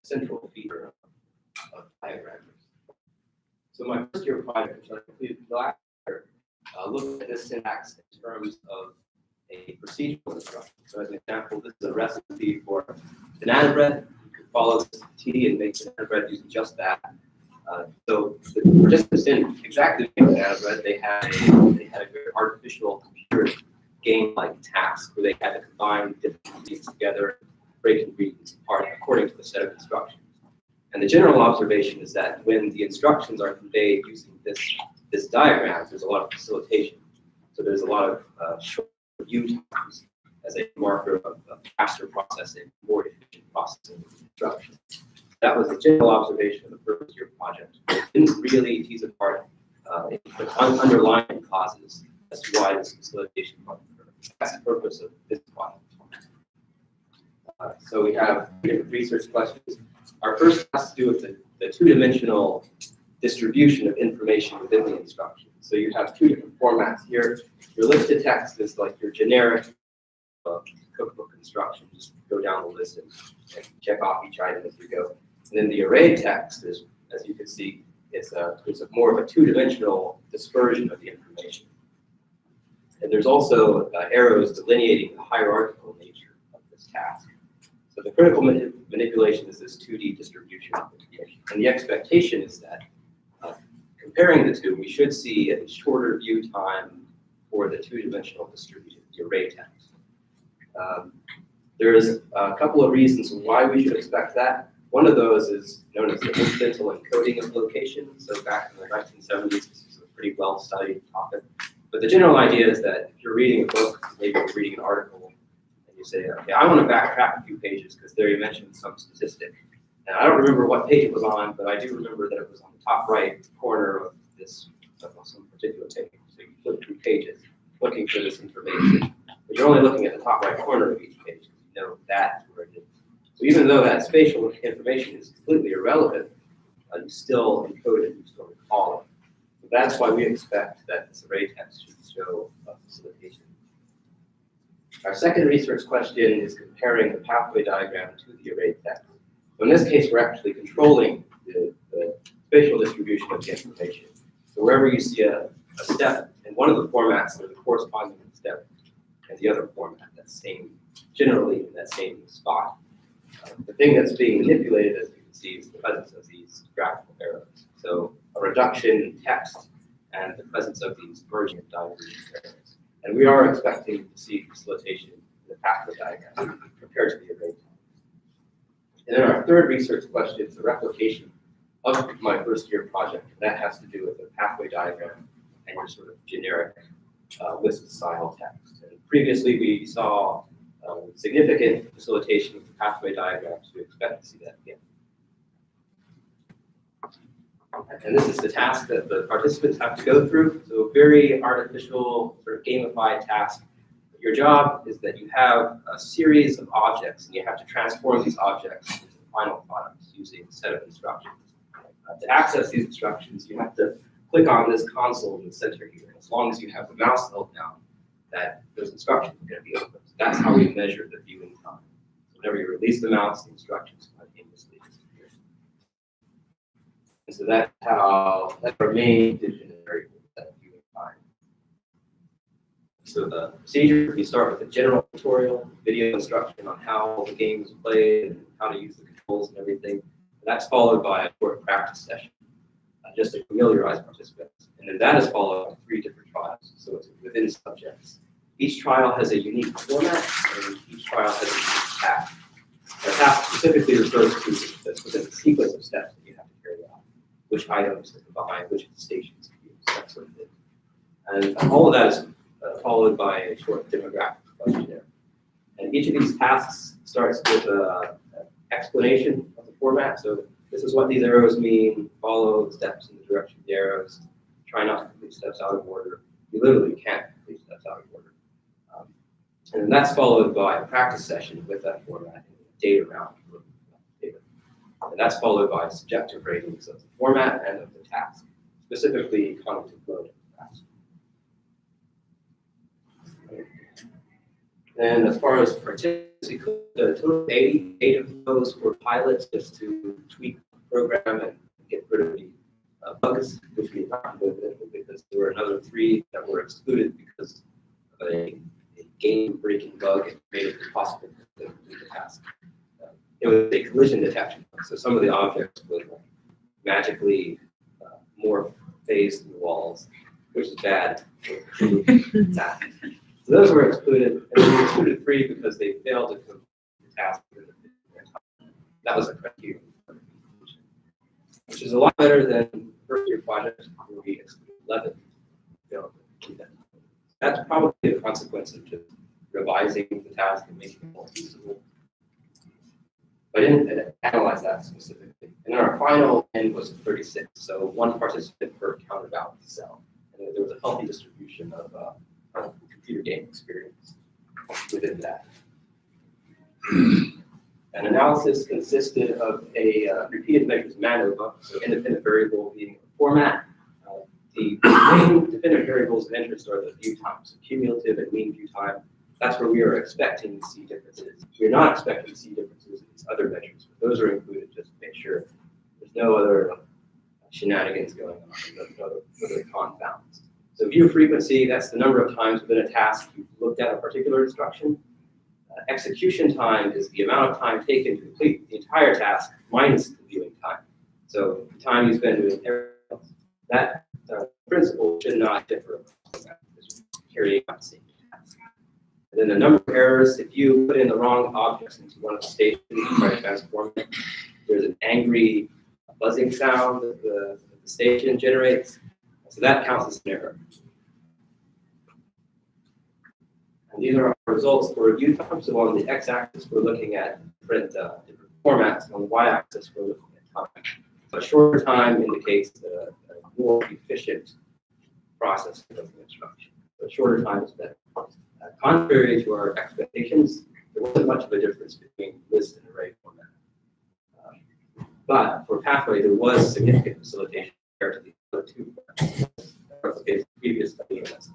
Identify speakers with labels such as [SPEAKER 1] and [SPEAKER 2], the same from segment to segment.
[SPEAKER 1] central feature of diagrams. So my first year project, which I completed last year, looked at this syntax in terms of a procedural instruction. So as an example, this is a recipe for banana bread. You could follow this T and make banana bread using just that. So the participants didn't exactly make banana bread. They had a very artificial computer game-like task where they had to combine different ingredients together, break ingredients apart according to the set of instructions. And the general observation is that when the instructions are conveyed using this diagram, there's a lot of facilitation. So there's a lot of short review times as a marker of faster processing, more efficient processing of instructions. That was the general observation of the first year project. It didn't really tease apart the underlying causes as to why this facilitation problem occurs. That's the purpose of this project. So we have three different research questions. Our first has to do with the two-dimensional distribution of information within the instruction. So you have two different formats here. Your list of text is like your generic cookbook instruction. Just go down the list and check off each item as you go. And then the array text is, as you can see, it's more of a two-dimensional dispersion of the information. And there's also arrows delineating the hierarchical nature of this task. So the critical manipulation is this 2D distribution of information. And the expectation is that comparing the two, we should see a shorter view time for the two-dimensional distributed array text. There's a couple of reasons why we should expect that. One of those is known as the incidental encoding of location. So back in the 1970s, this is a pretty well-studied topic. But the general idea is that if you're reading a book, maybe you're reading an article, and you say, okay, I want to backtrack a few pages because there you mentioned some statistic. And I don't remember what page it was on, but I do remember that it was on the top right corner of this, of some particular page. So you flip through pages looking for this information. But you're only looking at the top right corner of each page. You know that's where it is. So even though that spatial information is completely irrelevant, you still encode it, you still recall it. So that's why we expect that this array text should show facilitation. Our second research question is comparing the pathway diagram to the array text. So in this case, we're actually controlling the spatial distribution of the information. So wherever you see a step in one of the formats, there's a corresponding step in the other format that's generally in that same spot. The thing that's being manipulated, as you can see, is the presence of these graphical arrows. So a reduction in text and the presence of these merging of divergent arrows. And we are expecting to see facilitation in the pathway diagram compared to the array text. And then our third research question is the replication of my first year project. And that has to do with the pathway diagram and your sort of generic list style text. And previously we saw significant facilitation of the pathway diagrams. We expect to see that again. And this is the task that the participants have to go through. So very artificial, sort of gamified task. Your job is that you have a series of objects, and you have to transform these objects into final products using a set of instructions. To access these instructions, you have to click on this console in the center here. And as long as you have the mouse held down, that those instructions are going to be open. So that's how we measure the viewing time. So whenever you release the mouse, the instructions spontaneously disappear. And so that's our main vision variable, that viewing time. So the procedure, we start with a general tutorial, video instruction on how the game is played and how to use the controls and everything. And that's followed by a short practice session, just to familiarize participants. And then that is followed by 3 different trials. So it's within subjects. Each trial has a unique format, and each trial has a unique task. The task specifically refers to the specific sequence of steps that you have to carry out, which items to combine, which stations to use, that sort of thing. And all of that is followed by a short demographic questionnaire. And each of these tasks starts with an explanation of the format. So this is what these arrows mean, follow the steps in the direction of the arrows, try not to complete steps out of order. You literally can't complete steps out of order. And that's followed by a practice session with that format and a data round for data. And that's followed by subjective ratings of the format and of the task, specifically cognitive load of the task. And as far as participants, we could a total of 88 of those were pilots just to tweak the program and get rid of the bugs, which we found because there were another 3 that were excluded because of a game-breaking bug and made it impossible to complete the task. It was a collision detection bug, so some of the objects would magically morph phase through the walls, which is bad for task. So those were excluded, and we excluded 3 because they failed to complete the task. That was a criteria, which is a lot better than first-year projects where we excluded 11. Failed to do that. That's probably a consequence of just revising the task and making it more feasible. But I didn't analyze that specifically. And our final end was 36, so 1 participant per counterbalance cell. And there was a healthy distribution of computer game experience within that. An analysis consisted of a repeated measures MANOVA, so independent variable being a format. The main dependent variables of interest are the view times, so cumulative and mean view time. That's where we are expecting to see differences. We're not expecting to see differences in these other measures, but those are included just to make sure there's no other shenanigans going on, no other confounds. So view frequency, that's the number of times within a task you've looked at a particular instruction. Execution time is the amount of time taken to complete the entire task minus the viewing time. So the time you spend doing everything else. That principle should not differ because we're carrying out the same task. And then the number of errors, if you put in the wrong objects into one of the stations and try to transform it, there's an angry buzzing sound that the station generates. So that counts as an error. And these are our results for review time. So on the x-axis, we're looking at different formats, and on the y-axis, we're looking at time. So a shorter time indicates a more efficient process of the instruction. So shorter time is better. Contrary to our expectations, there wasn't much of a difference between list and array format. But for pathway, there was significant facilitation compared to the other 2 formats. That was the case in the previous study, and that's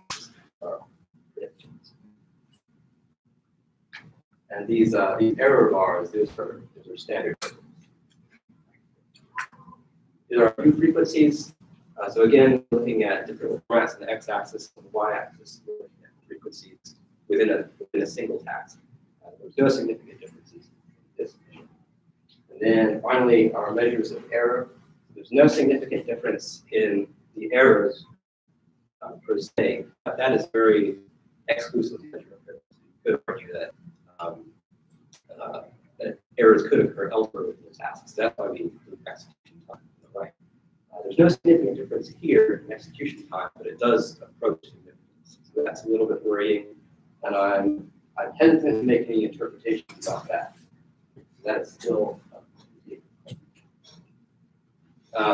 [SPEAKER 1] our predictions. And these error bars, those are standard. These are view frequencies. So again, looking at different formats on the x-axis and the y-axis, we're looking at frequencies within a single task. There's no significant differences in this measure. And then finally, our measures of error. There's no significant difference in the errors per se, but that is very exclusive measure of errors. You could argue that that errors could occur elsewhere within the tasks. That's why we include execution time on the right. There's no significant difference here in execution time, but it does approach significance. So that's a little bit worrying, and I'm hesitant to make any interpretations about that. That is still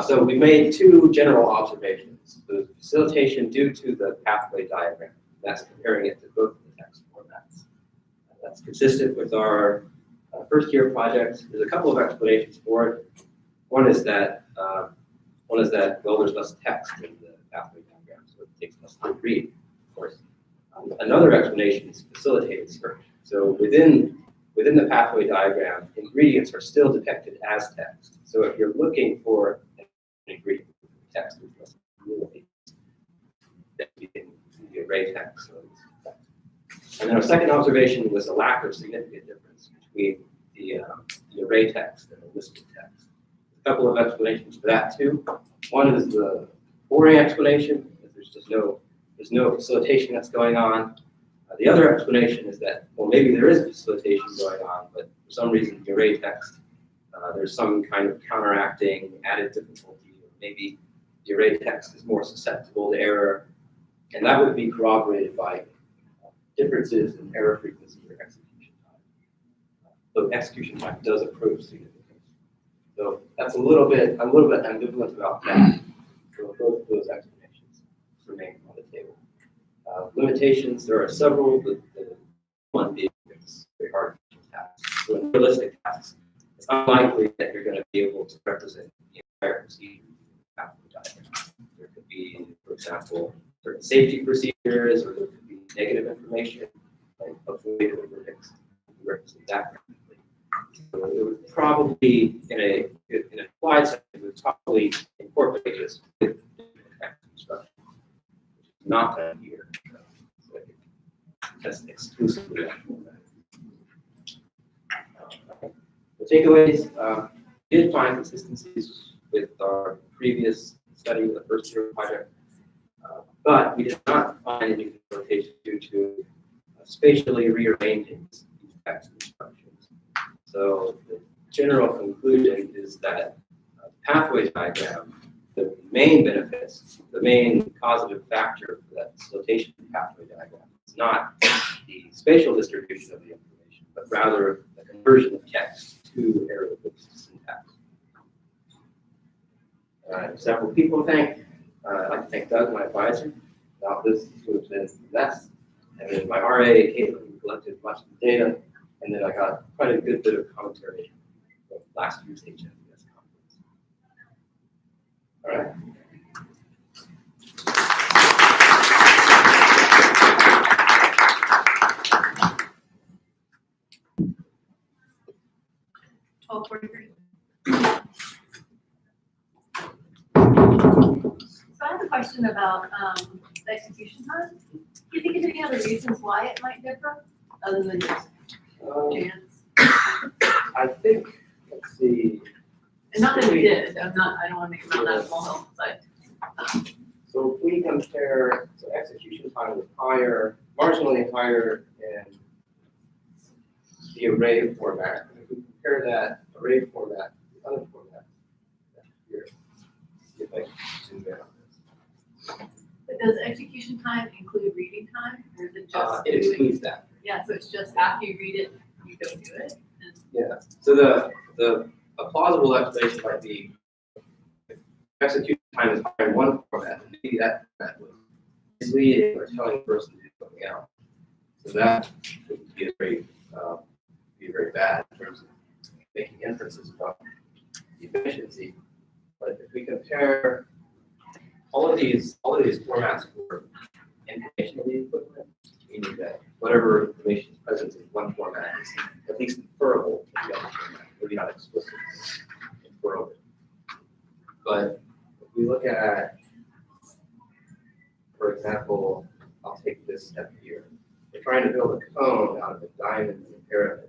[SPEAKER 1] so we made 2 general observations. The facilitation due to the pathway diagram. That's comparing it to both of the text formats. That's consistent with our first-year project. There's a couple of explanations for it. One is that well, there's less text in the pathway diagram, so it takes less time to read, of course. Another explanation is facilitated search. So within the pathway diagram, ingredients are still depicted as text. So if you're looking for an ingredient text, it's the array text. And then our second observation was a lack of significant difference between the array text and the listed text. A couple of explanations for that too. One is the boring explanation, that there's no facilitation that's going on. The other explanation is that, well, maybe there is facilitation going on, but for some reason the array text, there's some kind of counteracting added difficulty, or maybe the array text is more susceptible to error, and that would be corroborated by differences in error frequency or execution time. So execution time does approach significance. So that's I'm a little bit ambivalent about that. So both of those explanations remain on the table. Limitations, there are several, but the one being it's very hard to task. So in realistic tasks, it's unlikely that you're going to be able to represent the entire procedure in the pathway diagram. There could be, for example, certain safety procedures, or there could be negative information. avoid overmix that rapidly. So it would probably, in an applied setting, it would probably incorporate this with text instruction, which is not done here. So that's exclusively that format. The takeaways, we did find consistencies with our previous study of the first year project, but we did not find any facilitation due to spatially rearranging these text instructions. So the general conclusion is that pathway diagram, the main benefits, the main causative factor for that facilitation pathway diagram is not the spatial distribution of the information, but rather the conversion of text to hieroglyphic syntax. Several people to thank. I'd like to thank Doug, my advisor. Without this, would have been a mess. And then my RA, Caitlin, collected much of the data, and then I got quite a good bit of commentary from last year's HFDS conference. All right.
[SPEAKER 2] So I have a question about the execution time. Do you think of any other reasons why it might differ, other than just chance?
[SPEAKER 1] I think, let's see.
[SPEAKER 2] And not that we did, I don't want to make it about that small hill, but.
[SPEAKER 1] So if we compare, so execution time was higher, marginally higher in the array format. If we compare that array format to the other format, here, see if I can zoom in on this.
[SPEAKER 2] But does execution time include reading time, or is it just?
[SPEAKER 1] It excludes that.
[SPEAKER 2] Yeah, so it's just after you read it, you go do it? And
[SPEAKER 1] Yeah. So a plausible explanation might be if execution time is higher in one format, maybe that format was misleading or telling the person to do something else. So that would be very bad in terms of making inferences about the efficiency. But if we compare all of these formats were informationally equivalent, meaning that whatever information is present in one format is at least inferable in the other format, maybe not explicitly inferable. But if we look at, for example, I'll take this step here. We're trying to build a cone out of a diamond and a pyramid.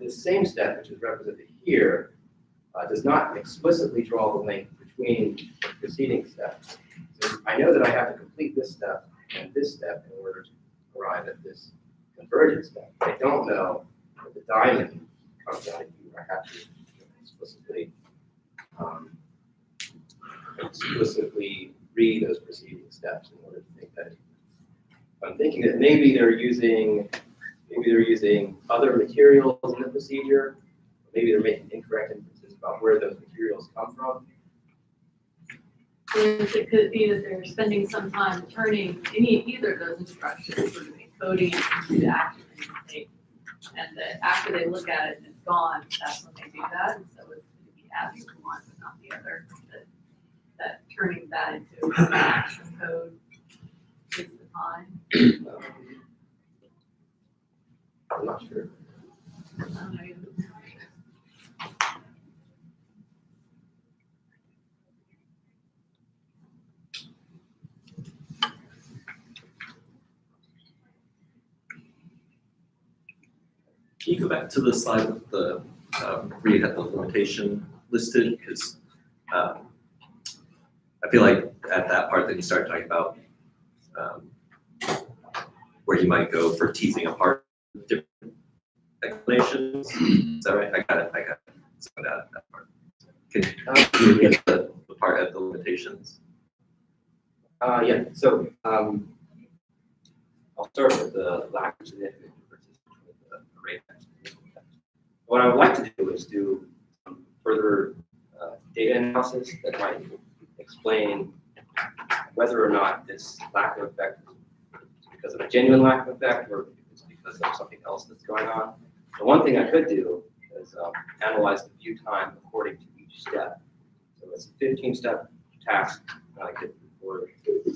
[SPEAKER 1] This same step, which is represented here, does not explicitly draw the link between the preceding steps. So I know that I have to complete this step and this step in order to arrive at this convergence step. I don't know that the diamond comes out of here. I have to explicitly read those preceding steps in order to make that. I'm thinking that maybe they're using other materials in the procedure. Maybe they're making incorrect inferences about where those materials come from.
[SPEAKER 2] and it could be that they're spending some time turning either of those instructions, sort of encoding it into the action they take. And that after they look at it and it's gone, that's when they do that. And so it's going to be adding the one but not the other. That turning that into an action code is the time.
[SPEAKER 1] I'm not sure.
[SPEAKER 2] I don't know either.
[SPEAKER 3] Can you go back to the slide with the where you had the limitation listed? Because I feel like at that part, then you start talking about where you might go for teasing apart different explanations. Is that right? I got it. So that part. Can you get the part at the limitations?
[SPEAKER 1] Yeah. So I'll start with the lack of significant differences between the array text and visual text. What I would like to do is do some further data analysis that might explain whether or not this lack of effect is because of a genuine lack of effect or if it's because of something else that's going on. The one thing I could do is analyze the view time according to each step. So it's a 15-step task. I could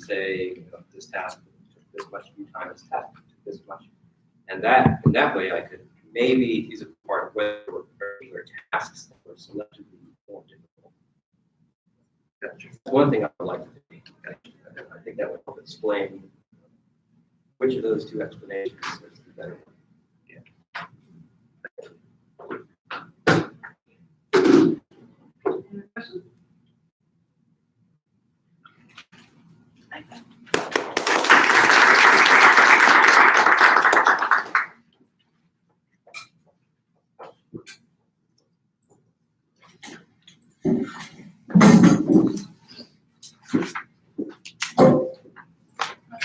[SPEAKER 1] say this task took this much view time, this task took this much And that, in that way, I could maybe use a part of whether we're particular tasks that were selectively more difficult.
[SPEAKER 3] Gotcha.
[SPEAKER 1] One thing I would like to do, I think that would help explain which of those two explanations is the better one.
[SPEAKER 2] Any questions?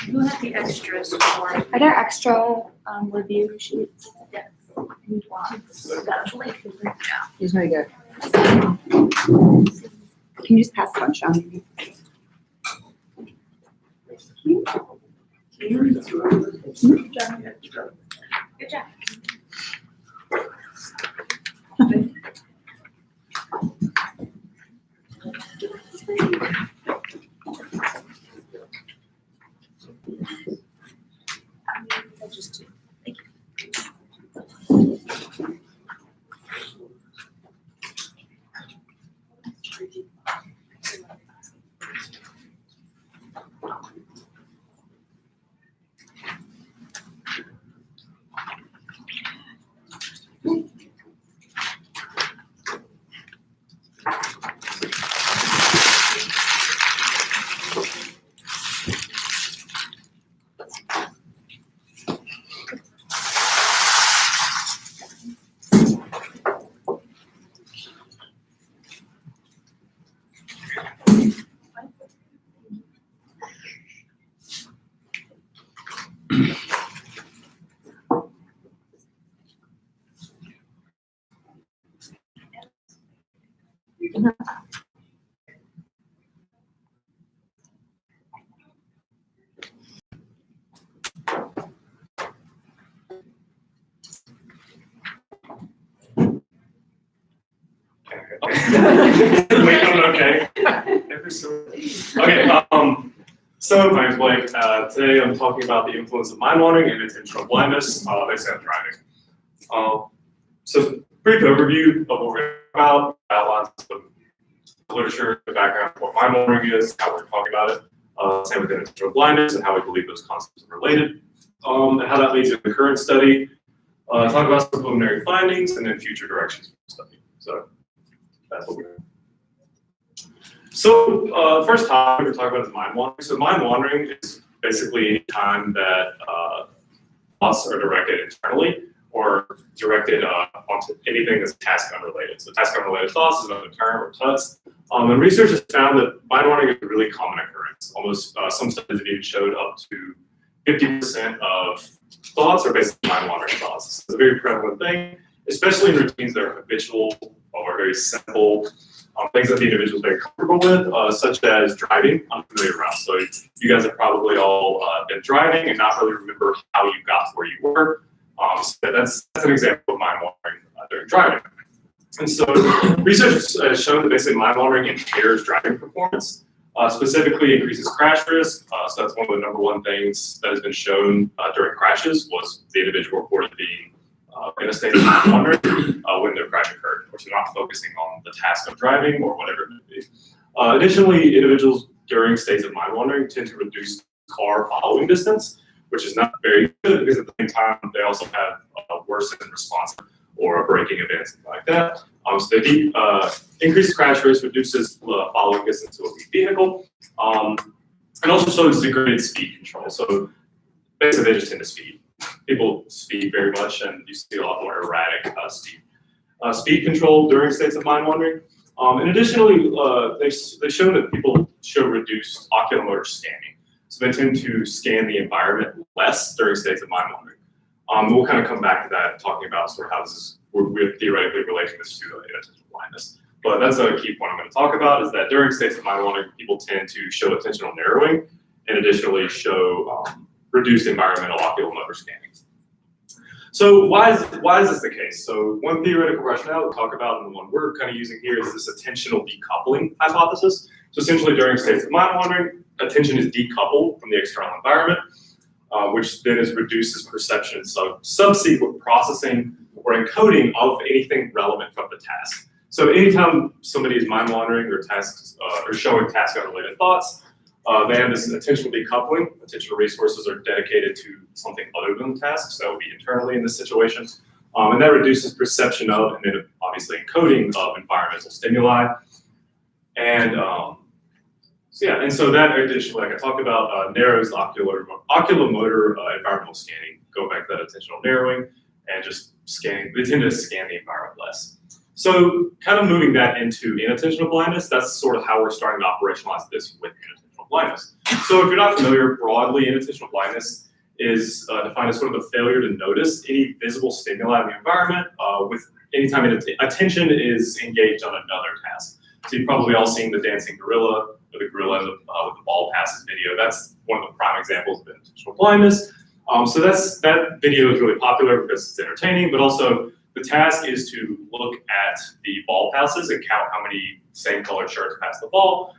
[SPEAKER 4] Who had the extras for?
[SPEAKER 5] Are there extra review sheets?
[SPEAKER 4] Yes.
[SPEAKER 5] He's very good. Can you just pass the bunch down?
[SPEAKER 4] Good job.
[SPEAKER 6] Wait, okay. Okay, so my name's Blake. Today I'm talking about the influence of mind wandering and intentional blindness, basically on driving. So brief overview of what we're about, outlines of the literature, the background of what mind wandering is, how we're talking about it, same with intentional blindness and how we believe those concepts are related, and how that leads to the current study, talk about some preliminary findings, and then future directions for the study. So that's what we're doing. So first topic we're talking about is mind wandering. So mind wandering is basically any time that thoughts are directed internally or directed onto anything that's task unrelated. So task unrelated thoughts is another term or TUTS. And research has found that mind wandering is a really common occurrence. Almost some studies have even showed up to 50% of thoughts are basically mind wandering thoughts. It's a very prevalent thing, especially in routines that are habitual or very simple. Things that the individual is very comfortable with, such as driving on familiar routes. So you guys have probably all been driving and not really remember how you got to where you were. So that's an example of mind wandering during driving. And so research has shown that basically mind wandering impairs driving performance, specifically increases crash risk. So that's one of the number one things that has been shown during crashes was the individual reported being in a state of mind wandering when their crash occurred, or so not focusing on the task of driving or whatever it may be. Additionally, individuals during states of mind wandering tend to reduce car following distance, which is not very good because at the same time they also have worsened response or braking events and like that. So they increases crash risk, reduces following distance to a vehicle, and also shows degraded speed control. So basically, they just tend to speed. People speed very much, and you see a lot more erratic speed. Speed control during states of mind wandering. And additionally, they've shown that people show reduced oculomotor scanning. So they tend to scan the environment less during states of mind wandering. We'll kind of come back to that, talking about sort of how we're theoretically relating this to attentional blindness. But that's a key point I'm going to talk about, is that during states of mind wandering, people tend to show attentional narrowing, and additionally show reduced environmental oculomotor scanning. So why is this the case? So one theoretical rationale we'll talk about, and the one we're kind of using here, is this attentional decoupling hypothesis. So essentially during states of mind wandering, attention is decoupled from the external environment. which then reduces perception, so subsequent processing or encoding of anything relevant from the task. So anytime somebody is mind wandering or tasks or showing task unrelated thoughts, they have this attentional decoupling. Attentional resources are dedicated to something other than the task, so that would be internally in this situation. And that reduces perception of, and then obviously encoding of environmental stimuli. And so yeah, and so that additionally, like I talked about, narrows oculomotor environmental scanning. Go back to that attentional narrowing and just scanning. They tend to scan the environment less. So kind of moving that into inattentional blindness, that's sort of how we're starting to operationalize this with inattentional blindness. So if you're not familiar, broadly, inattentional blindness is defined as sort of the failure to notice any visible stimuli in the environment with anytime attention is engaged on another task. So you've probably all seen the dancing gorilla or the gorilla with the ball passes video. That's one of the prime examples of inattentional blindness. So that video is really popular because it's entertaining, but also the task is to look at the ball passes and count how many same colored shirts pass the ball.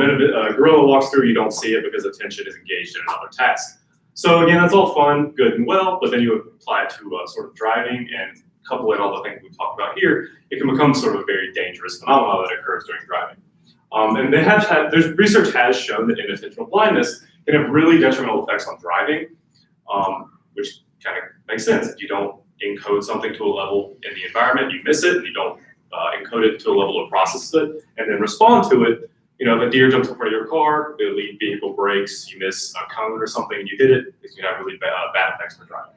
[SPEAKER 6] Then a gorilla walks through, you don't see it because attention is engaged in another task. So again, that's all fun, good and well, but then you apply it to sort of driving and couple in all the things we talked about here, it can become sort of a very dangerous phenomenon that occurs during driving. And there's research has shown that inattentional blindness can have really detrimental effects on driving, which kind of makes sense. If you don't encode something to a level in the environment, you miss it, and you don't encode it to a level of process it, and then respond to it. You know, if a deer jumps in front of your car, the lead vehicle brakes, you miss a cone or something, and you hit it, it can have really bad effects for driving.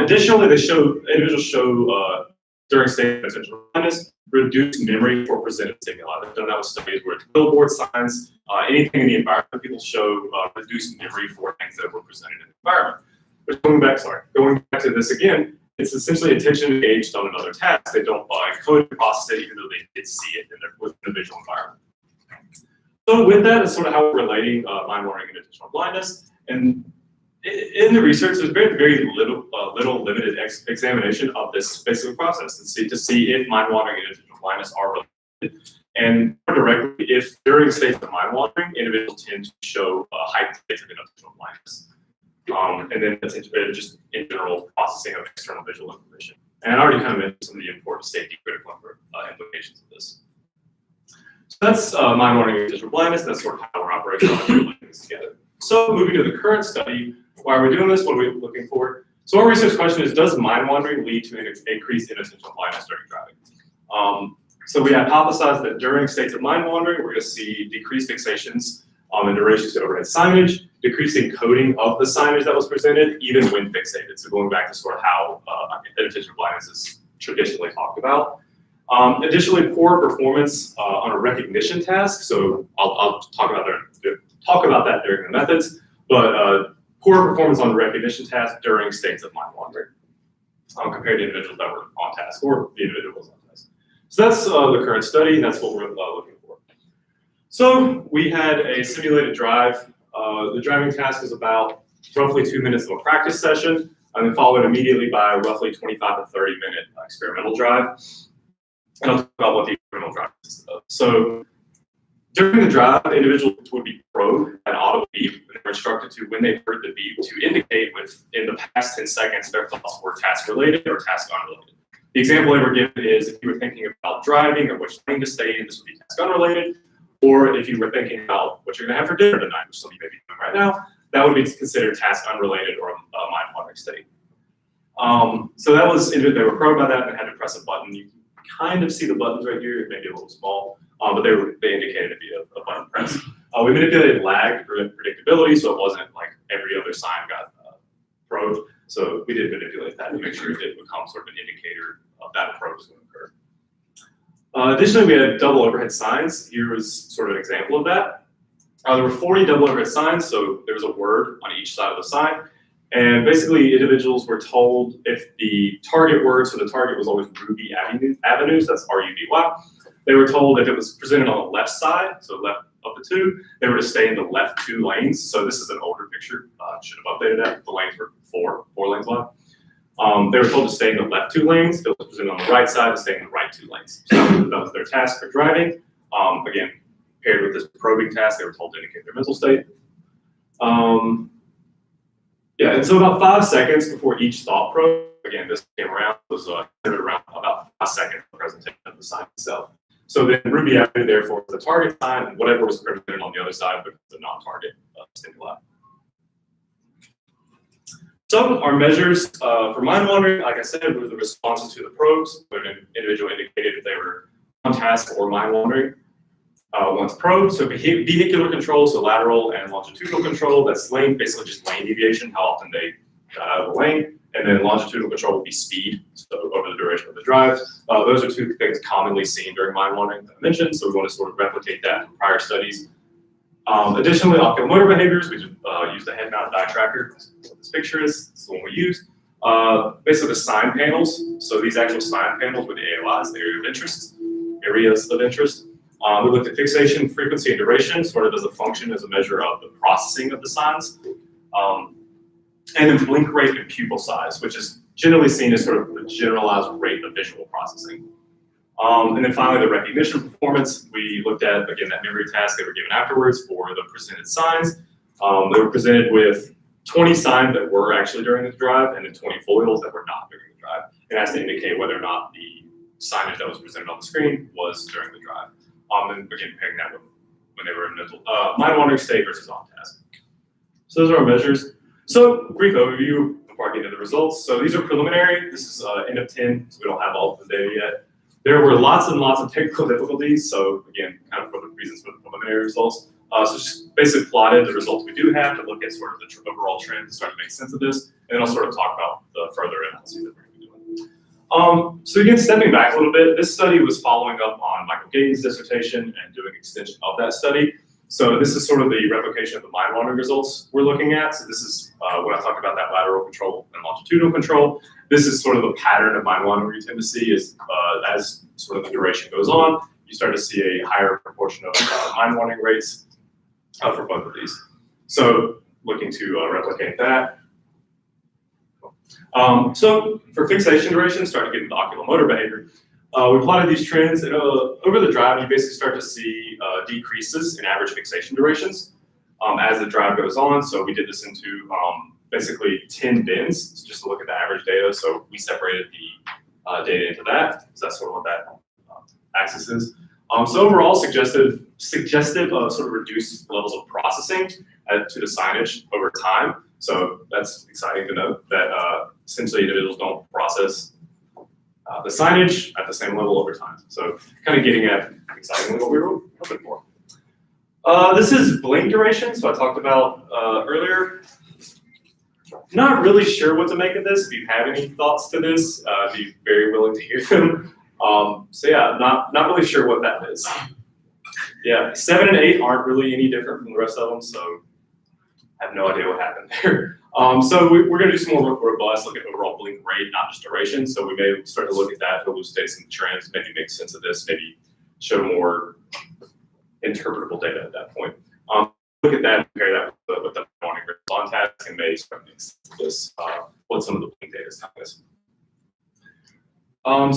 [SPEAKER 6] Additionally, individuals show during state of attentional blindness reduced memory for presented stimuli. They've done that with studies where it's billboard signs, anything in the environment, people show reduced memory for things that were presented in the environment. But going back to this again, it's essentially attention engaged on another task. They don't encode and process it, even though they did see it within the visual environment. So with that is sort of how we're relating mind wandering and attentional blindness. And in the research, there's very little limited examination of this specific process to see if mind wandering and attentional blindness are related. And more directly, if during states of mind wandering, individuals tend to show high rates of attentional blindness. And then just in general processing of external visual information. And I already kind of mentioned some of the important safety critical implications of this. So that's mind wandering and attentional blindness. That's sort of how we're operating things together. So moving to the current study, why we're doing this, what are we looking for? So our research question is, does mind wandering lead to an increased inattentional blindness during driving? So we hypothesized that during states of mind wandering, we're going to see decreased fixations and durations to overhead signage, decreased encoding of the signage that was presented, even when fixated. So going back to sort of how inattentional blindness is traditionally talked about. Additionally, poor performance on a recognition task. So I'll talk about that during the methods, but poor performance on recognition tasks during states of mind wandering compared to individuals that were on task or the individuals on task. So that's the current study, and that's what we're looking for. So we had a simulated drive. The driving task is about roughly 2 minutes of a practice session, and then followed immediately by a roughly 25 to 30 minute experimental drive. And I'll talk about what the experimental drive is. So during the drive, individuals would be probed an audible beep, and they were instructed to, when they heard the beep, to indicate in the past 10 seconds their thoughts were task related or task unrelated. The example they were given is if you were thinking about driving or which lane to stay in, this would be task unrelated. Or if you were thinking about what you're going to have for dinner tonight, which some of you may be doing right now, that would be considered task unrelated or a mind wandering state. So that was, they were probed by that and had to press a button. You can kind of see the buttons right here, maybe a little small, but they indicated to be a button press. We manipulated lag for predictability, so it wasn't like every other sign got probed. So we did manipulate that to make sure it did become sort of an indicator of that probe was going to occur. Additionally, we had double overhead signs. Here was sort of an example of that. There were 40 double overhead signs, so there was a word on each side of the sign. And basically, individuals were told if the target word, so the target was always Ruby Avenues, that's R-U-B-Y. They were told if it was presented on the left side, so left of the two, they were to stay in the left 2 lanes. So this is an older picture. Should have updated that. The lanes were four lanes wide. They were told to stay in the left 2 lanes. If it was presented on the right side, to stay in the right 2 lanes. So that was their task for driving. Again, paired with this probing task, they were told to indicate their mental state. Yeah, and so about 5 seconds before each thought probe, again, this came around, was centered around about 5 seconds of presentation of the sign itself. So then Ruby acted therefore the target sign, and whatever was represented on the other side becomes the non-target stimuli. So our measures for mind wandering, like I said, were the responses to the probes, where an individual indicated if they were on task or mind wandering. Once probed, so vehicular control, so lateral and longitudinal control, that's lane, basically just lane deviation, how often they got out of the lane, and then longitudinal control would be speed, so over the duration of the drive. Those are two things commonly seen during mind wandering that I mentioned, so we want to sort of replicate that from prior studies. Additionally, oculomotor behaviors, we use the head-mounted eye tracker. That's what this picture is. This is the one we use. Basically, the sign panels. So these actual sign panels with the AOIs, the areas of interest. We looked at fixation, frequency, and duration, sort of as a function, as a measure of the processing of the signs. And then blink rate and pupil size, which is generally seen as sort of the generalized rate of visual processing. And then finally, the recognition performance. We looked at, again, that memory task they were given afterwards for the presented signs. They were presented with 20 signs that were actually during the drive and then 20 foils that were not during the drive. It has to indicate whether or not the signage that was presented on the screen was during the drive. And again, comparing that with when they were in mental mind wandering state versus on task. So those are our measures. So brief overview before I get into the results. So these are preliminary. This is N of 10, so we don't have all of the data yet. There were lots and lots of technical difficulties. So again, kind of for the reasons for the preliminary results. So just basically plotted the results we do have to look at sort of the overall trend to start to make sense of this. And then I'll sort of talk about the further analysis that we're going to be doing. So again, stepping back a little bit, this study was following up on Michael Gaten's dissertation and doing extension of that study. So this is sort of the replication of the mind wandering results we're looking at. So this is when I talk about that lateral control and longitudinal control. This is sort of the pattern of mind wandering you tend to see is as sort of the duration goes on, you start to see a higher proportion of mind wandering rates for both of these. So looking to replicate that. So for fixation duration, starting to get into oculomotor behavior, we plotted these trends, and over the drive, you basically start to see decreases in average fixation durations as the drive goes on. So we did this into basically 10 bins, just to look at the average data. So we separated the data into that. So that's sort of what that axis is. So overall, suggestive of sort of reduced levels of processing to the signage over time. So that's exciting to note that essentially individuals don't process the signage at the same level over time. So kind of getting at excitingly what we were hoping for. This is blink duration. So I talked about earlier. Not really sure what to make of this. If you have any thoughts to this, I'd be very willing to hear them. So yeah, not really sure what that is. Yeah, 7 and 8 aren't really any different from the rest of them, so I have no idea what happened there. So we're going to do some more robust look at overall blink rate, not just duration. So we may start to look at that, elucidate some trends, maybe make sense of this, maybe show more interpretable data at that point. Look at that, and compare that with the morning on task, and maybe start to make sense of this, what some of the blink data is telling us.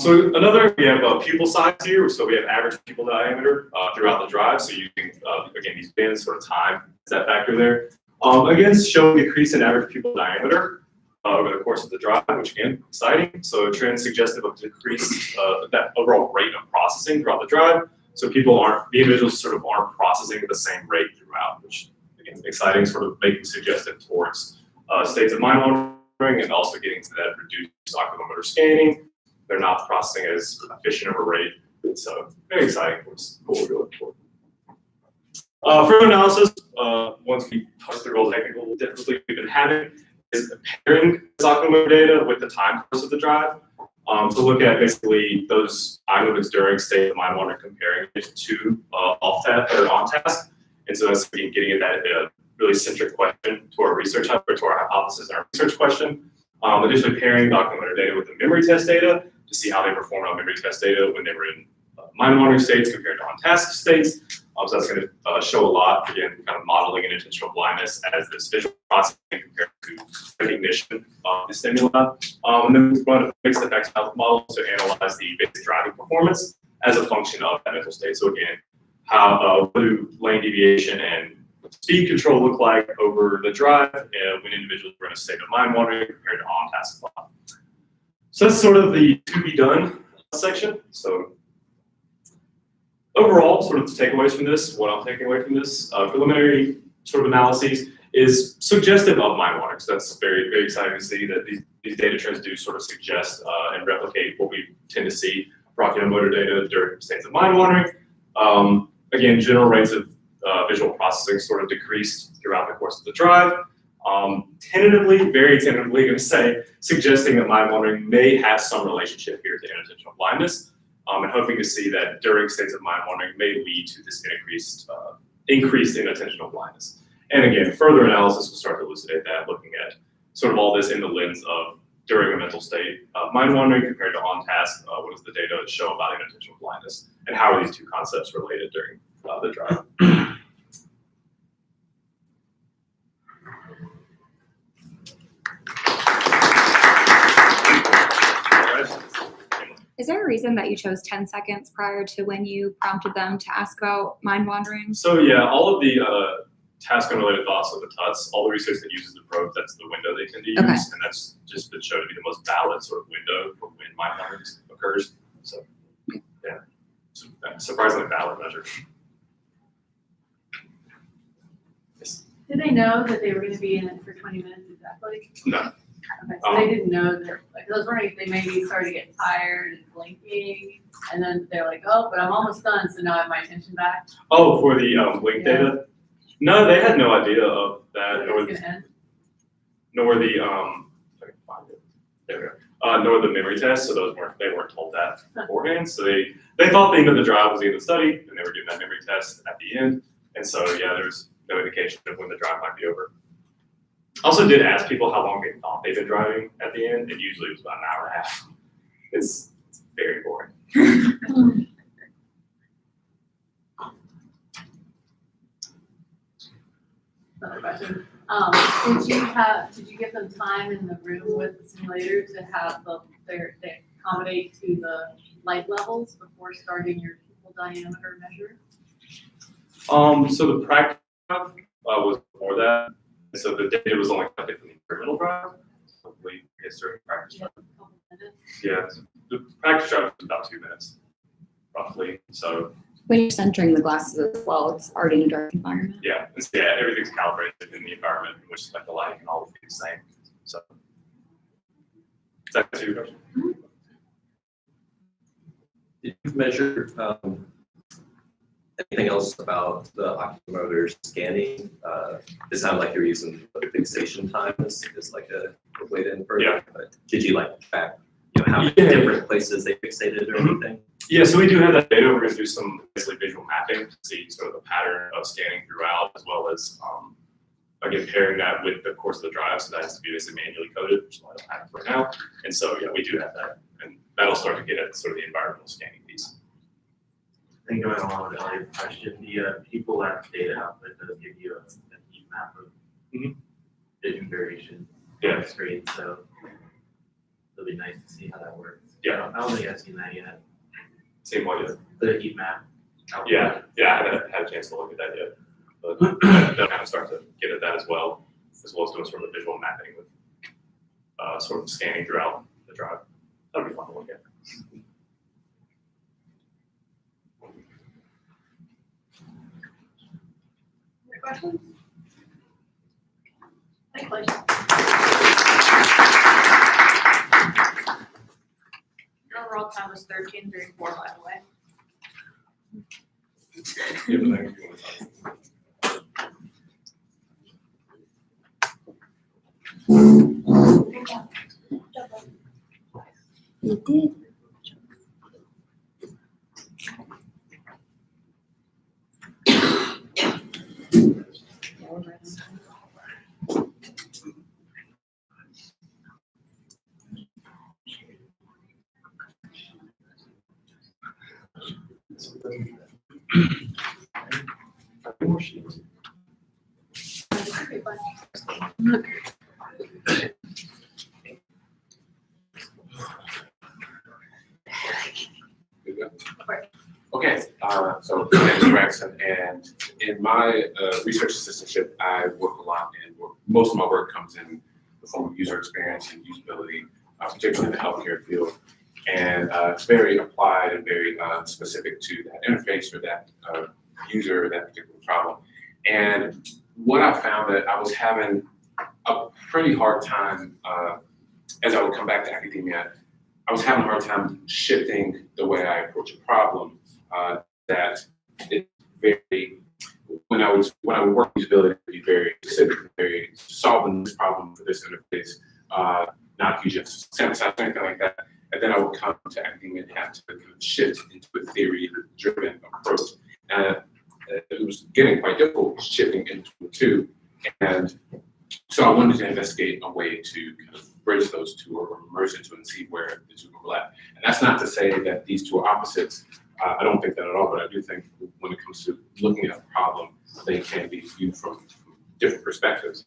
[SPEAKER 6] So we have pupil size here. So we have average pupil diameter throughout the drive. So using, again, these bins, sort of time is that factor there. Again, showing decrease in average pupil diameter over the course of the drive, which again, exciting. So trend suggestive of decrease that overall rate of processing throughout the drive. So the individuals sort of aren't processing at the same rate throughout, which again, exciting, sort of making suggestive towards states of mind wandering and also getting to that reduced oculomotor scanning. They're not processing as efficient of a rate. So very exciting. It's what we're looking for. Further analysis, once we talk through all the technical difficulties we've been having, is pairing this oculomotor data with the time course of the drive to look at basically those eye movements during state of mind wandering, comparing it to off task or on task. And so that's getting at that really centric question to our research, or to our hypothesis and our research question. Additionally, pairing the oculomotor data with the memory test data to see how they performed on memory test data when they were in mind wandering states compared to on task states. So that's going to show a lot, again, kind of modeling and intentional blindness as this visual processing compared to recognition of the stimuli. And then we run a fixed effects model to analyze the basic driving performance as a function of that mental state. So again, how what do lane deviation and speed control look like over the drive when individuals were in a state of mind wandering compared to on-task clock. So that's sort of the to be done section. So overall, sort of the takeaways from this, what I'm taking away from this preliminary sort of analyses is suggestive of mind wandering. So that's very, very exciting to see that these data trends do sort of suggest and replicate what we tend to see for oculomotor data during states of mind wandering. Again, general rates of visual processing sort of decreased throughout the course of the drive. Tentatively, very tentatively going to say, suggesting that mind wandering may have some relationship here to inattentional blindness, and hoping to see that during states of mind wandering may lead to this increased inattentional blindness. And again, further analysis will start to elucidate that, looking at sort of all this in the lens of during a mental state of mind wandering compared to on task. What does the data show about inattentional blindness, and how are these two concepts related during the drive?
[SPEAKER 5] Is there a reason that you chose 10 seconds prior to when you prompted them to ask about mind wandering?
[SPEAKER 6] So yeah, all of the task unrelated thoughts of the TUTs, all the research that uses the probe, that's the window they tend to use,
[SPEAKER 5] Okay.
[SPEAKER 6] and that's just been shown to be the most valid sort of window for when mind wandering occurs. So yeah, so, surprisingly valid measure. Yes.
[SPEAKER 2] Did they know that they were gonna be in it for 20 minutes exactly?
[SPEAKER 6] No.
[SPEAKER 2] Okay, so they didn't know that, like, I was wondering if they maybe started to get tired and blinking, and then they're like, oh, but I'm almost done, so now I have my attention back.
[SPEAKER 6] Oh, for the blink data? No, they had no idea of that,
[SPEAKER 2] It's gonna end.
[SPEAKER 6] nor the if I can find it. There we go. Nor the memory test, so they weren't told that beforehand. So they thought the end of the drive was the end of the study, and they were doing that memory test at the end. And so yeah, there's no indication of when the drive might be over. Also did ask people how long they thought they'd been driving at the end, and usually it was about an hour and a half. It's very boring.
[SPEAKER 2] Another question. Did you give them time in the room with the simulator to have they accommodate to the light levels before starting your pupil diameter measure?
[SPEAKER 6] So the practice drive was before that. So the data was only collected from the experimental drive. So we get during practice drive.
[SPEAKER 2] A couple minutes?
[SPEAKER 6] Yeah, the practice drive was about 2 minutes, roughly. So
[SPEAKER 5] When you're centering the glasses as well, it's already in a dark environment.
[SPEAKER 6] yeah, yeah, everything's calibrated in the environment in which like the lighting and all of the same. So does that answer your question?
[SPEAKER 3] Did you measure anything else about the oculomotor scanning? It sounded like you're using the fixation time as like a way to infer
[SPEAKER 6] Yeah.
[SPEAKER 3] that, but did you like track, how many
[SPEAKER 6] Yeah.
[SPEAKER 3] different places they fixated or anything?
[SPEAKER 6] Yeah, so we do have that data. We're going to do some basically visual mapping to see sort of the pattern of scanning throughout, as well as again pairing that with the course of the drive. So that has to be basically manually coded, which I don't have right now. And so yeah, we do have that, and that'll start to get at sort of the environmental scanning piece.
[SPEAKER 7] I think going along with the earlier question, the people lab data output does give you a heat map of
[SPEAKER 6] Mhm.
[SPEAKER 7] vision variation
[SPEAKER 6] Yeah.
[SPEAKER 7] on the screen, so it'll be nice to see how that works.
[SPEAKER 6] Yeah.
[SPEAKER 7] I don't think I've seen that yet,
[SPEAKER 6] Same way.
[SPEAKER 7] the heat map. output.
[SPEAKER 6] Yeah, I haven't had a chance to look at that yet, but they'll kind of start to get at that as well as doing sort of visual mapping with sort of scanning throughout the drive. That'll be fun to look at.
[SPEAKER 2] Any questions? Any questions?
[SPEAKER 4] Your overall time was 13:34, by the way.
[SPEAKER 6] Yeah, but then if you want to talk.
[SPEAKER 5] You did.
[SPEAKER 6] More sheets.
[SPEAKER 2] Okay, fine.
[SPEAKER 1] Good to go. Okay,
[SPEAKER 8] So my name is Braxton, and in my research assistantship, I work a lot most of my work comes in the form of user experience and usability, particularly in the healthcare field. And it's very applied and very specific to that interface or that user, that particular problem. And what I found that I was having a pretty hard time, as I would come back to academia, I was having a hard time shifting the way I approach a problem. That it's very, when I would work with usability, it would be very specific, very solving this problem for this interface, not using sample size or anything like that. And then I would come to academia and have to kind of shift into a theory-driven approach. And it was getting quite difficult shifting into the two. And so I wanted to investigate a way to kind of bridge those two or merge the two and see where the two overlap. And that's not to say that these two are opposites. I don't think that at all, but I do think when it comes to looking at a problem, they can be viewed from different perspectives.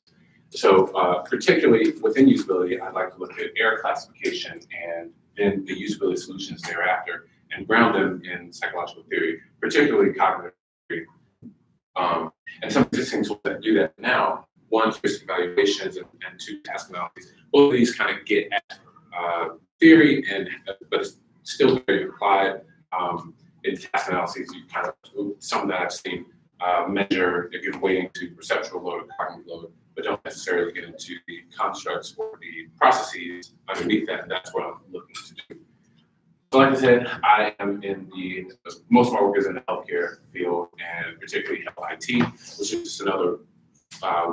[SPEAKER 8] So particularly within usability, I'd like to look at error classification and then the usability solutions thereafter and ground them in psychological theory, particularly cognitive theory. And some existing tools that do that now, one, risk evaluations, and two, task analyses. Both of these kind of get at theory, but it's still very applied. In task analyses, you kind of, some that I've seen measure, if you're weighting to perceptual load or cognitive load, but don't necessarily get into the constructs or the processes underneath that, and that's what I'm looking to do. So like I said, I am most of my work is in the healthcare field, and particularly health IT, which is just another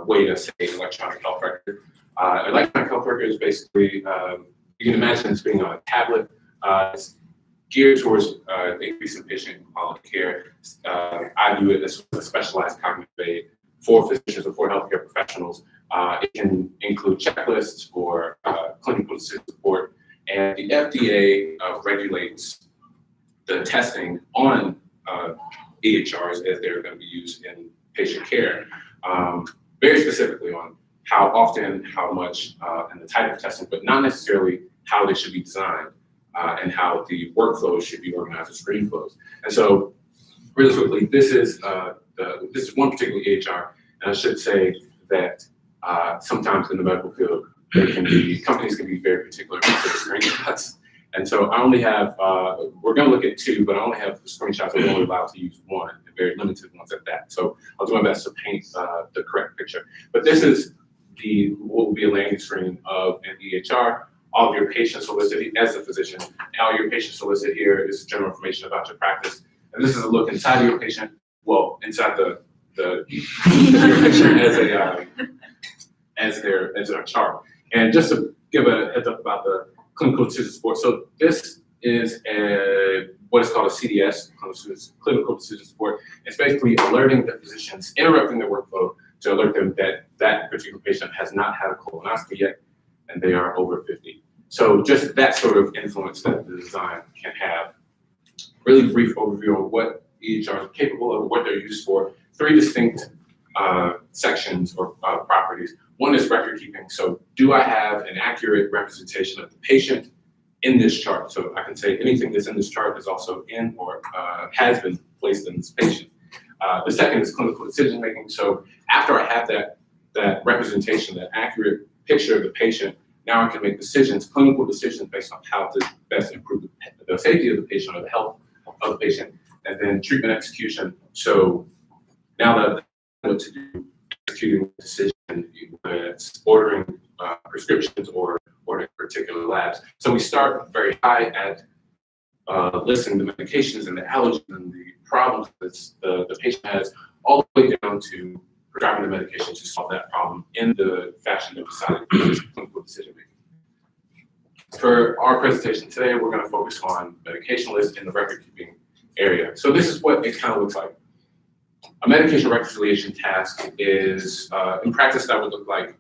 [SPEAKER 8] way to say electronic health record. Electronic health record is basically, you can imagine it's being on a tablet. It's geared towards increasing patient quality care. I view it as a specialized cognitive aid for physicians or for healthcare professionals. It can include checklists or clinical decision support. And the FDA regulates the testing on EHRs as they're going to be used in patient care, very specifically on how often, how much, and the type of testing, but not necessarily how they should be designed. And how the workflows should be organized as screen flows. And so, really quickly, this is one particular EHR, and I should say that sometimes in the medical field, companies can be very particular about their screenshots. And so I only have, we're going to look at two, but I only have screenshots. I'm only allowed to use one, and very limited ones at that. So I'll do my best to paint the correct picture. But this is what will be a landing screen of an EHR. All of your patients are listed as a physician. All your patients are listed here is general information about your practice. And this is a look inside of your patient, well, inside your patient as a chart. And just to give a heads up about the clinical decision support. So this is what is called a CDS, clinical decision support. It's basically alerting the physicians, interrupting their workflow to alert them that that particular patient has not had a colonoscopy yet, and they are over 50. So just that sort of influence that the design can have. Really brief overview of what EHRs are capable of, what they're used for. 3 distinct sections or properties. One is record keeping. So do I have an accurate representation of the patient in this chart? So I can say anything that's in this chart is also in or has been placed in this patient. The second is clinical decision making. So after I have that representation, that accurate picture of the patient, now I can make decisions, clinical decisions based on how to best improve the safety of the patient or the health of the patient, and then treatment execution. So now that I know what to do, executing the decision, whether it's ordering prescriptions or ordering particular labs. So we start very high at listing the medications and the allergens and the problems that the patient has, all the way down to prescribing the medication to solve that problem in the fashion that we decided for this clinical decision making. For our presentation today, we're going to focus on medication list in the record keeping area. So this is what it kind of looks like. A medication reconciliation task is, in practice, that would look like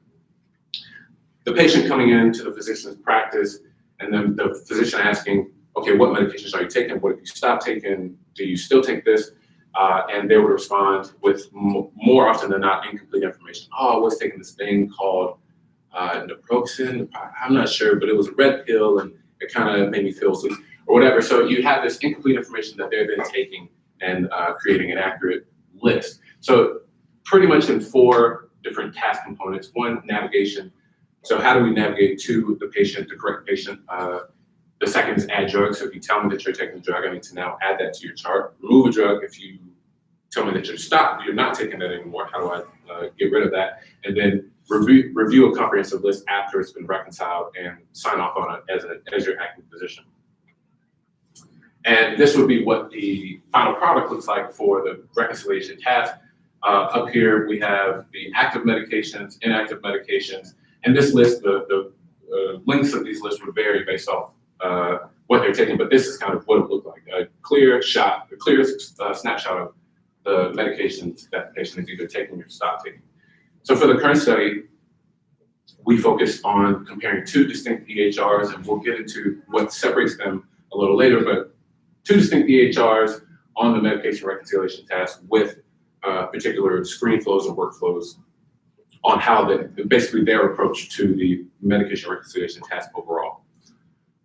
[SPEAKER 8] the patient coming into the physician's practice and then the physician asking, okay, what medications are you taking? What have you stopped taking? Do you still take this? And they would respond with more often than not incomplete information. Oh, I was taking this thing called naproxen. I'm not sure, but it was a red pill and it kind of made me feel sleepy or whatever. So you have this incomplete information that they're then taking and creating an accurate list. So pretty much in 4 different task components. One, navigation. So how do we navigate to the patient, the correct patient? The second is add drug. So if you tell me that you're taking a drug, I need to now add that to your chart. Remove a drug. If you tell me that you're not taking that anymore, how do I get rid of that? And then review a comprehensive list after it's been reconciled and sign off on it as your acting physician. And this would be what the final product looks like for the reconciliation task. Up here, we have the active medications, inactive medications, and this list, the lengths of these lists would vary based off what they're taking, but this is kind of what it looked like. A clear snapshot of the medications that the patient is either taking or stop taking. So for the current study, we focused on comparing 2 distinct EHRs, and we'll get into what separates them a little later, but 2 distinct EHRs on the medication reconciliation task with particular screen flows and workflows on how basically their approach to the medication reconciliation task overall.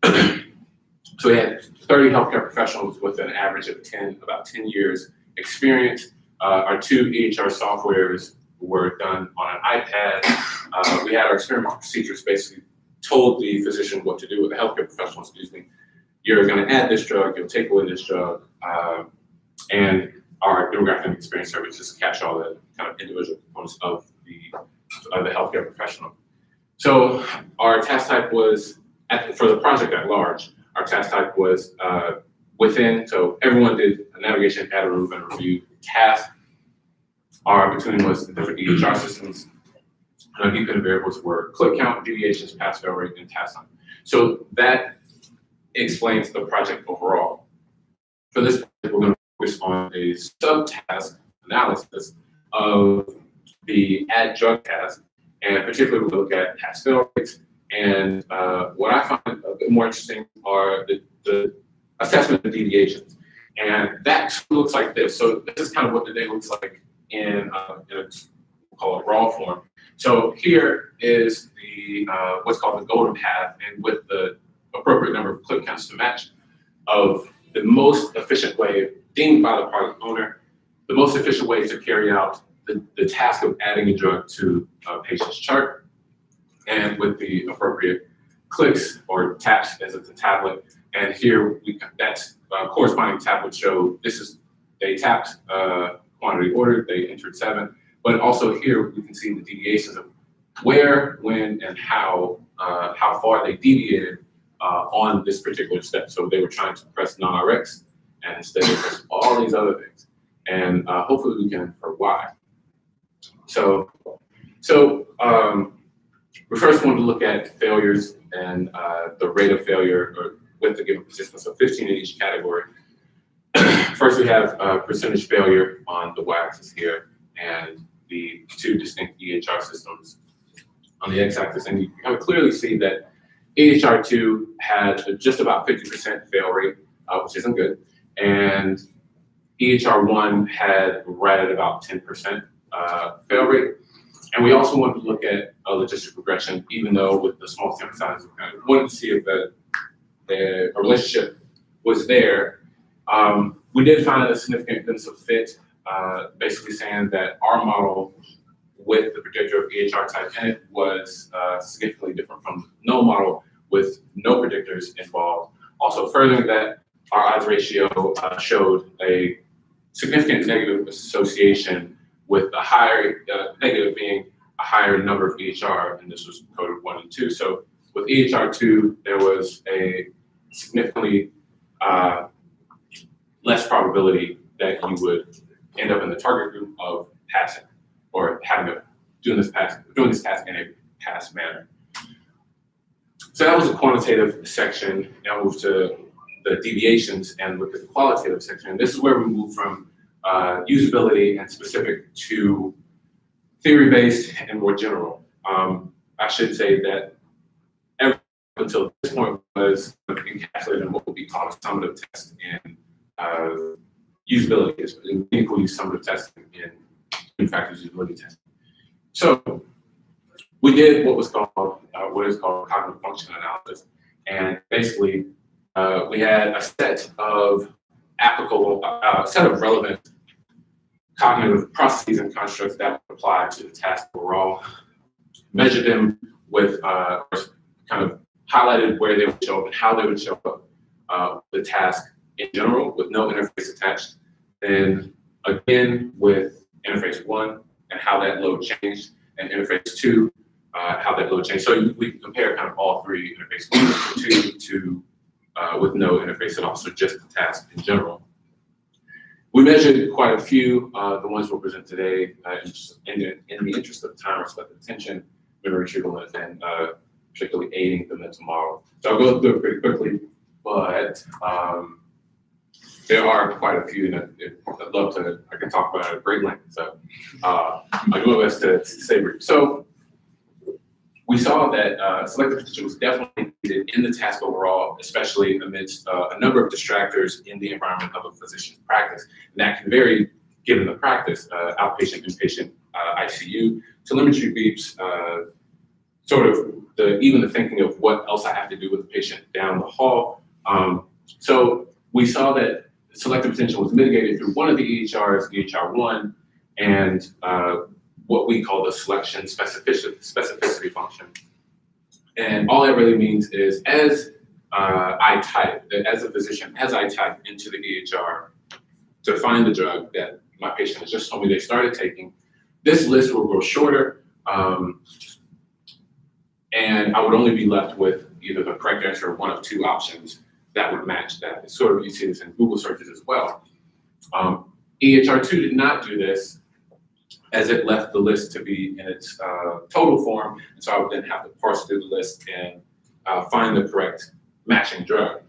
[SPEAKER 8] So we had 30 healthcare professionals with an average of about 10 years experience. Our 2 EHR softwares were done on an iPad. We had our experimental procedures basically told the physician what to do with the healthcare professional, You're gonna add this drug, you'll take away this drug, and our demographic experience survey just capture all the kind of individual components of the healthcare professional. So our task type was, for the project at large, our task type was within, so everyone did a navigation, add, remove, and review task. Our opportunity was the different EHR systems. And our dependent variables were click count, deviations, pass fail rate, and task time. So that explains the project overall. For this project, we're going to focus on a subtask analysis of the add drug task, and particularly we'll look at pass fail rates. And what I find a bit more interesting are the assessment of deviations. And that looks like this. So this is kind of what the day looks like in a, we'll call it raw form. So here is the what's called the golden path, and with the appropriate number of click counts to match of the most efficient way deemed by the product owner, the most efficient way to carry out the task of adding a drug to a patient's chart, and with the appropriate clicks or taps as it's a tablet. And here that's corresponding tab would show they tapped quantity ordered, they entered 7, but also here we can see the deviations of where, when, and how far they deviated on this particular step. So they were trying to press non-RX, and instead they pressed all these other things. And hopefully we can infer why. So we first want to look at failures and the rate of failure or with the given participant, so 15 in each category. First, we have percentage failure on the y-axis here, and the 2 distinct EHR systems on the x-axis. And you can clearly see that EHR2 had just about 50% fail rate, which isn't good, and EHR1 had right at about 10% fail rate. And we also wanted to look at a logistic regression, even though with the small sample size, we kind of wanted to see if the relationship was there. We did find a significant difference of fit, basically saying that our model with the predictor of EHR type in it was significantly different from no model with no predictors involved. Also furthering that, our odds ratio showed a significant negative association with the higher, negative being a higher number of EHR, and this was coded 1 and 2. So with EHR2, there was a significantly less probability that you would end up in the target group of passing or doing this task in a pass manner. So that was a quantitative section. Now move to the deviations and look at the qualitative section. This is where we move from usability and specific to theory-based and more general. I should say that everything until this point was encapsulated in what would be called a summative test in usability. It's meaningful use summative testing in human factors usability testing. So we did what is called cognitive function analysis, and basically we had a set of applicable, set of relevant cognitive processes and constructs that would apply to the task overall, measure them with kind of highlighted where they would show up and how they would show up the task in general with no interface attached. Then again with interface 1 and how that load changed, and interface 2, how that load changed. So we compare kind of all three, interface 1 and 2 to with no interface at all, so just the task in general. We measured quite a few. The ones we'll present today, in the interest of time, respect, attention, memory retrieval, and particularly aiding the mental model. So I'll go through it pretty quickly, but there are quite a few that I'd love to, I can talk about at great length. So I'll do my best to say brief. So we saw that selective attention was definitely needed in the task overall, especially amidst a number of distractors in the environment of a physician's practice. And that can vary given the practice, outpatient, inpatient, ICU, telemetry beeps, sort of even the thinking of what else I have to do with the patient down the hall. So we saw that selective attention was mitigated through one of the EHRs, EHR1, and what we call the selection specificity function. And all that really means is as I type, as a physician, as I type into the EHR to find the drug that my patient has just told me they started taking, this list will grow shorter, and I would only be left with either the correct answer or one of two options that would match that. It's sort of, you see this in Google searches as well. EHR2 did not do this, as it left the list to be in its total form, and so I would then have to parse through the list and find the correct matching drug.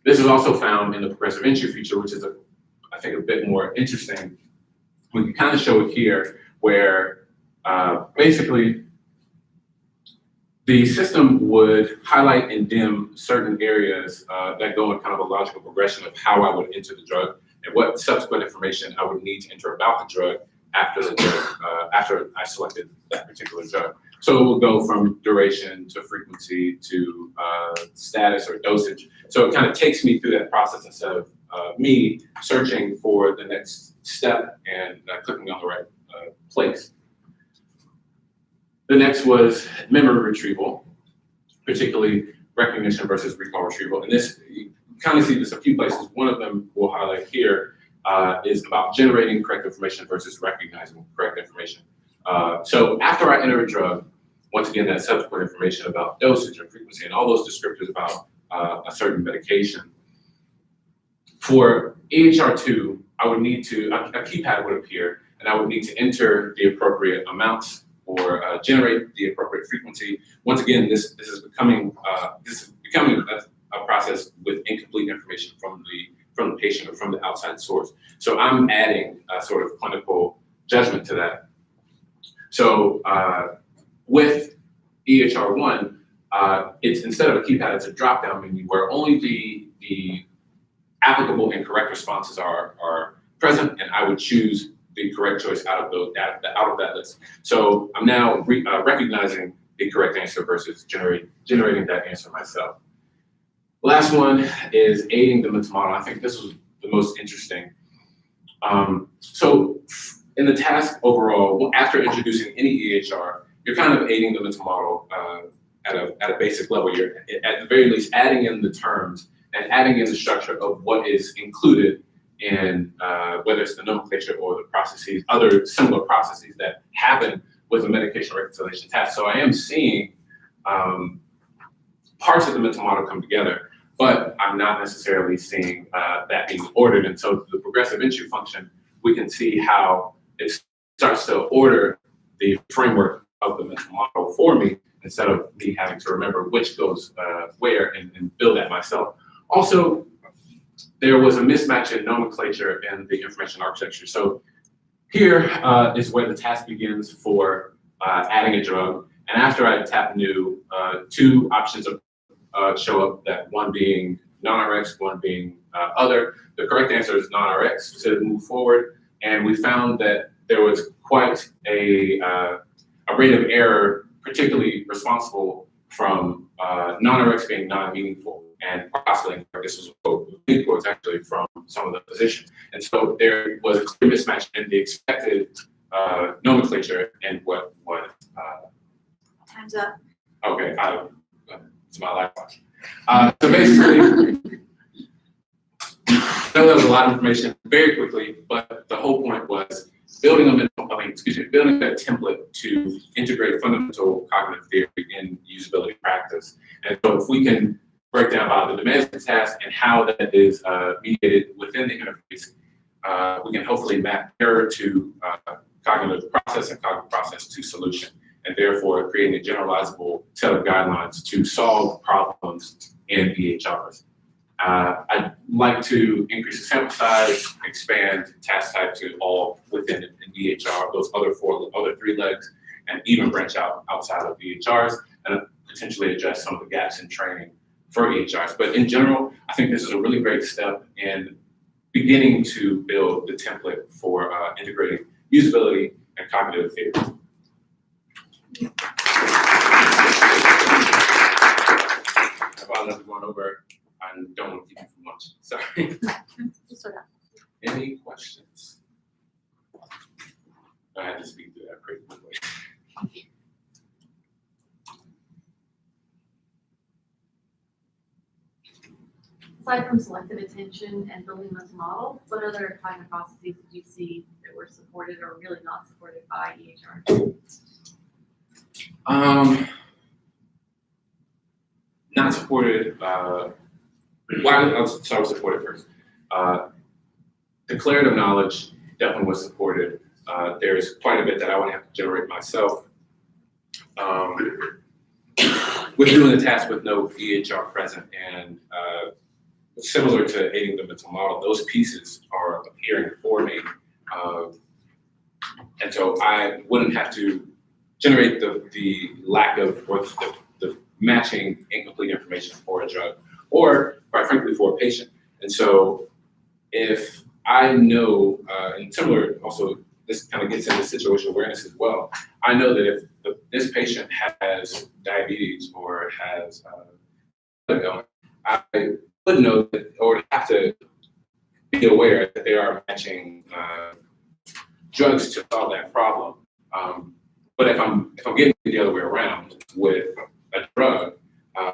[SPEAKER 8] This is also found in the progressive entry feature, which is, I think, a bit more interesting. We can kind of show it here, where basically the system would highlight and dim certain areas that go in kind of a logical progression of how I would enter the drug and what subsequent information I would need to enter about the drug after the drug, after I selected that particular drug. So it will go from duration to frequency to status or dosage. So it kind of takes me through that process instead of me searching for the next step and clicking on the right place. The next was memory retrieval, particularly recognition versus recall retrieval. And this, you kind of see this a few places. One of them we'll highlight here is about generating correct information versus recognizing correct information. So after I enter a drug, once again, that subsequent information about dosage and frequency and all those descriptors about a certain medication. For EHR2, I would need to, a keypad would appear, and I would need to enter the appropriate amounts or generate the appropriate frequency. Once again, this is becoming a process with incomplete information from the patient or from the outside source. So I'm adding a sort of clinical judgment to that. So with EHR1, it's instead of a keypad, it's a drop-down menu where only the applicable and correct responses are present, and I would choose the correct choice out of that list. So I'm now recognizing the correct answer versus generating that answer myself. Last one is aiding the mental model. I think this was the most interesting. So in the task overall, after introducing any EHR, you're kind of aiding the mental model at a basic level. You're at the very least adding in the terms and adding in the structure of what is included in whether it's the nomenclature or the processes, other similar processes that happen with a medication reconciliation task. So I am seeing parts of the mental model come together, but I'm not necessarily seeing that being ordered. And so the progressive entry function, we can see how it starts to order the framework of the mental model for me instead of me having to remember which goes where and build that myself. Also, there was a mismatch in nomenclature and the information architecture. So here is where the task begins for adding a drug. And after I tap new, two options show up, that one being non-RX, one being other. The correct answer is non-RX to move forward. And we found that there was quite a rate of error, particularly responsible from non-RX being non-meaningful. And possibly, this was a quote, lead quotes actually from some of the physicians. And so there was a clear mismatch in the expected nomenclature and what was,
[SPEAKER 4] Time's up.
[SPEAKER 8] okay, it's my life. So basically, I know that was a lot of information very quickly, but the whole point was building building a template to integrate fundamental cognitive theory in usability practice. And so if we can break down about the demands of the task and how that is mediated within the interface, we can hopefully map error to cognitive process and cognitive process to solution, and therefore creating a generalizable set of guidelines to solve problems in EHRs. I'd like to increase the sample size, expand task type to all within an EHR, those other three legs, and even branch out outside of EHRs and potentially address some of the gaps in training for EHRs. But in general, I think this is a really great step in beginning to build the template for integrating usability and cognitive theory. I've already gone over. I don't want to keep you for much. Sorry. Any questions? I had to speak through that pretty quickly.
[SPEAKER 2] Aside from selective attention and building mental model, what other cognitive processes did you see that were supported or really not supported by EHR?
[SPEAKER 8] Not supported. I'll start with supported first. Declarative knowledge definitely was supported. There's quite a bit that I would have to generate myself. With doing the task with no EHR present and similar to aiding the mental model, those pieces are appearing for me. And so I wouldn't have to generate the lack of or the matching incomplete information for a drug, or quite frankly for a patient. And so if I know, and similar also, this kind of gets into situational awareness as well. I know that if this patient has diabetes or has I would know that, or have to be aware that there are matching drugs to solve that problem. But if I'm getting the other way around with a drug, I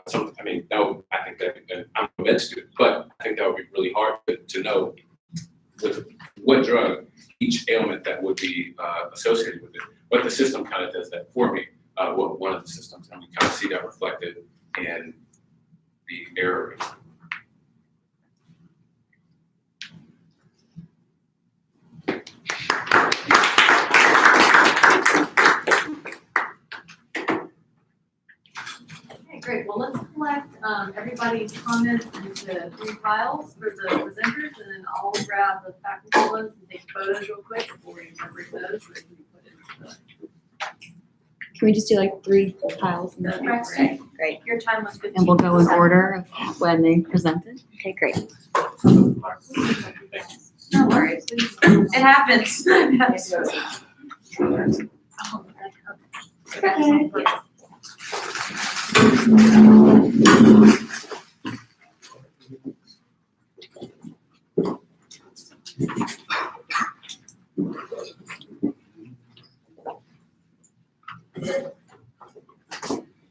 [SPEAKER 8] think that I'm convinced to, but I think that would be really hard to know with what drug each ailment that would be associated with it. But the system kind of does that for me. One of the systems, and we kind of see that reflected in the error rate.
[SPEAKER 2] Okay, great. Well, let's collect everybody's comments into 3 files for the presenters, and then I'll grab the faculty ones and take photos real quick before we separate those so they can be put into the.
[SPEAKER 5] Can we just do like 3 piles? And then-
[SPEAKER 4] Right.
[SPEAKER 5] Great.
[SPEAKER 4] Your time was 15.
[SPEAKER 9] And we'll go in order of when they presented.
[SPEAKER 5] Okay, great.
[SPEAKER 4] No worries. It happens.
[SPEAKER 2] Okay.